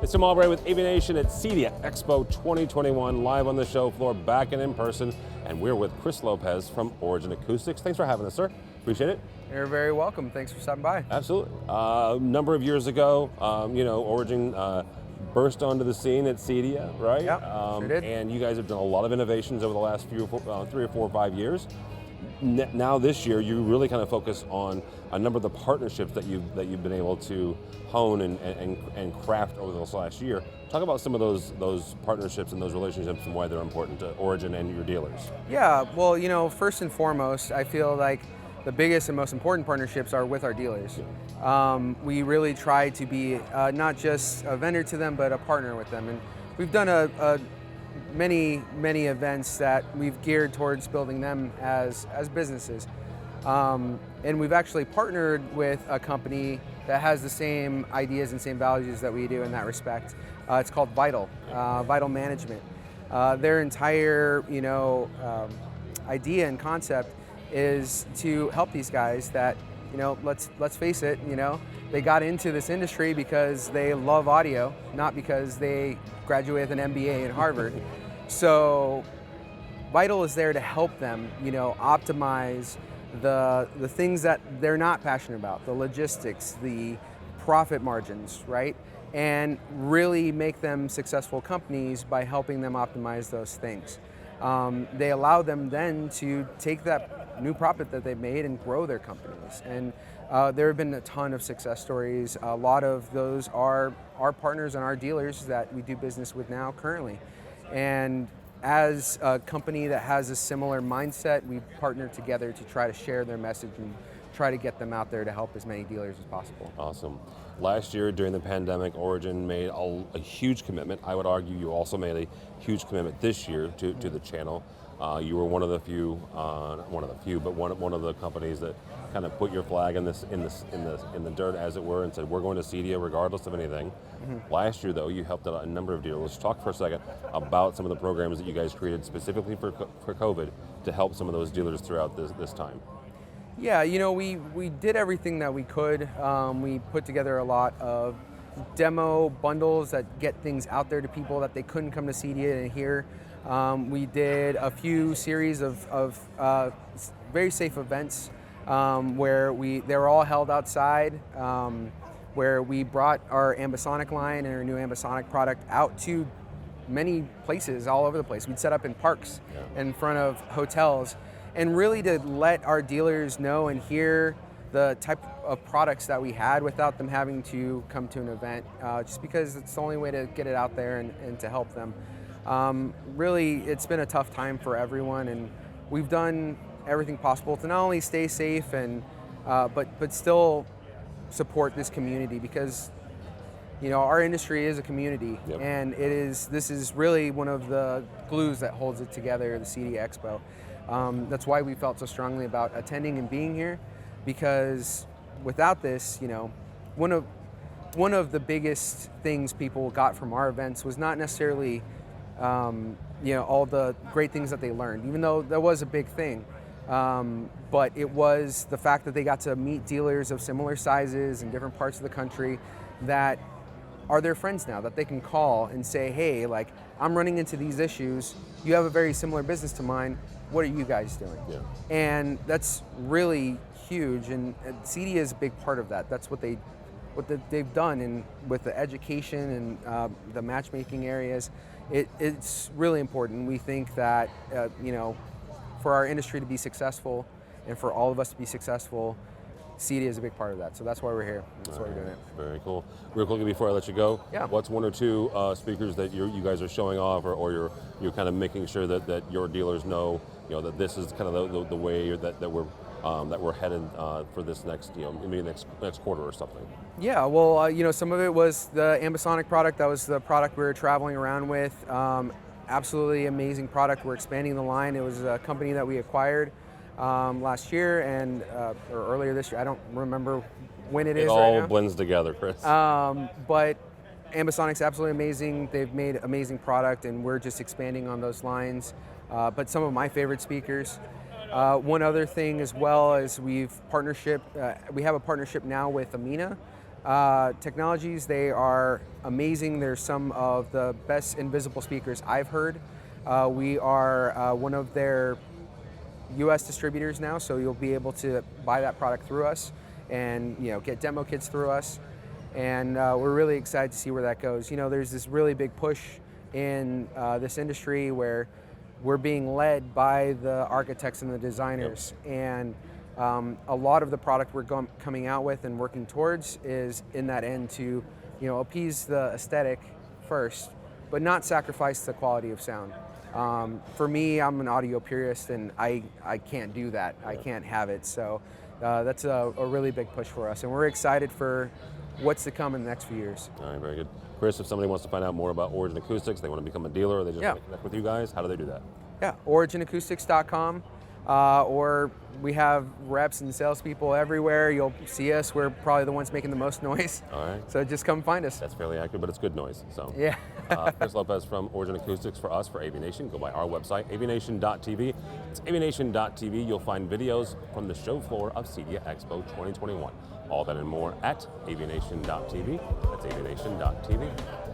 It's Tim Albright with AVNation at CEDIA Expo 2021, live on the show floor, back and in person, and we're with Chris Lopez from Origin Acoustics. Thanks for having us, sir. Appreciate it. You're very welcome. Thanks for stopping by. Absolutely. A number of years ago, Origin burst onto the scene at CEDIA, right? Yeah, sure did. And you guys have done a lot of innovations over the last 3 or 4 or 5 years. Now this year, you really kind of focus on a number of the partnerships that you've been able to hone and craft over this last year. Talk about some of those partnerships and those relationships and why they're important to Origin and your dealers. Yeah, well, first and foremost, I feel like the biggest and most important partnerships are with our dealers. We really try to be not just a vendor to them, but a partner with them. And we've done many events that we've geared towards building them as businesses. And we've actually partnered with a company that has the same ideas and same values that we do in that respect. It's called Vital Management. Their entire idea and concept is to help these guys that, let's face it, they got into this industry because they love audio, not because they graduated with an MBA at Harvard. So Vital is there to help them, optimize the things that they're not passionate about, the logistics, the profit margins, right? And really make them successful companies by helping them optimize those things. They allow them then to take that new profit that they've made and grow their companies. And there have been a ton of success stories. A lot of those are our partners and our dealers that we do business with now currently. And as a company that has a similar mindset, we partner together to try to share their message and try to get them out there to help as many dealers as possible. Awesome. Last year during the pandemic, Origin made a huge commitment. I would argue you also made a huge commitment this year to the channel. You were one of the few, not one of the few, but one of the companies that kind of put your flag in the dirt, as it were, and said we're going to CEDIA regardless of anything. Mm-hmm. Last year, though, you helped out a number of dealers. Let's talk for a second about some of the programs that you guys created specifically for COVID to help some of those dealers throughout this time. Yeah, we did everything that we could. We put together a lot of demo bundles that get things out there to people that they couldn't come to CEDIA and hear. We did a few series of very safe events where they were all held outside, where we brought our ambisonic line and our new ambisonic product out to many places all over the place. We'd set up in parks, in front of hotels, and really to let our dealers know and hear the type of products that we had without them having to come to an event, just because it's the only way to get it out there and to help them. Really, it's been a tough time for everyone, and we've done everything possible to not only stay safe and but still support this community, because our industry is a community. Yep. And this is really one of the glues that holds it together, the CEDIA Expo. That's why we felt so strongly about attending and being here, because without this, one of the biggest things people got from our events was not necessarily all the great things that they learned, even though that was a big thing. But it was the fact that they got to meet dealers of similar sizes in different parts of the country that are their friends now, that they can call and say, hey, I'm running into these issues. You have a very similar business to mine. What are you guys doing? Yeah. And that's really huge, and CEDIA is a big part of that. That's what they've done with the education and the matchmaking areas. It's really important. We think that for our industry to be successful and for all of us to be successful, CEDIA is a big part of that. So that's why we're here. That's why we're doing it. Very cool. Real quickly before I let you go, what's 1 or 2 speakers that you guys are showing off, or you're kind of making sure that your dealers know, that this is kind of the way that we're headed for this next, maybe next quarter or something? Yeah, well, some of it was the ambisonic product. That was the product we were traveling around with. Absolutely amazing product. We're expanding the line. It was a company that we acquired last year or earlier this year. I don't remember when it is right now. It all blends together, Chris. But Ambisonic's absolutely amazing. They've made amazing product, and we're just expanding on those lines. But some of my favorite speakers. One other thing as well is we have a partnership now with Amina. Technologies, they are amazing. They're some of the best invisible speakers I've heard. We are one of their U.S. distributors now, so you'll be able to buy that product through us and get demo kits through us. And we're really excited to see where that goes. There's this really big push in this industry where we're being led by the architects and the designers. Yep. And a lot of the product we're coming out with and working towards is in that end to appease the aesthetic first, but not sacrifice the quality of sound. For me, I'm an audio purist, and I can't do that. Yeah. I can't have it. So that's a really big push for us, and we're excited for what's to come in the next few years. All right, very good. Chris, if somebody wants to find out more about Origin Acoustics, they want to become a dealer, or they just want to connect with you guys, how do they do that? Yeah, originacoustics.com, or we have reps and salespeople everywhere. You'll see us. We're probably the ones making the most noise. All right. So just come find us. That's fairly accurate, but it's good noise. So yeah. Chris Lopez from Origin Acoustics for us, for AVNation. Go by our website, avnation.tv. It's avnation.tv. You'll find videos from the show floor of CEDIA Expo 2021. All that and more at avnation.tv. That's avnation.tv.